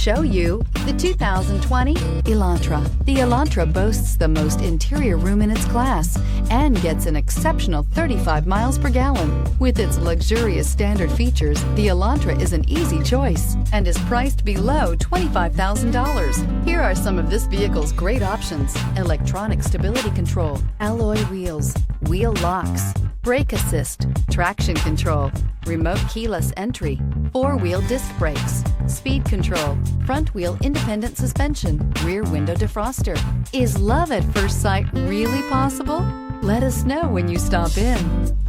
Show you the 2020 Elantra. The Elantra boasts the most interior room in its class and gets an exceptional 35 miles per gallon. With its luxurious standard features, the Elantra is an easy choice and is priced below $25,000. Here are some of this vehicle's great options: electronic stability control, alloy wheels, wheel locks, brake assist, traction control, remote keyless entry, four-wheel disc brakes, speed control, front wheel independent suspension, rear window defroster. Is love at first sight really possible? Let us know when you stop in.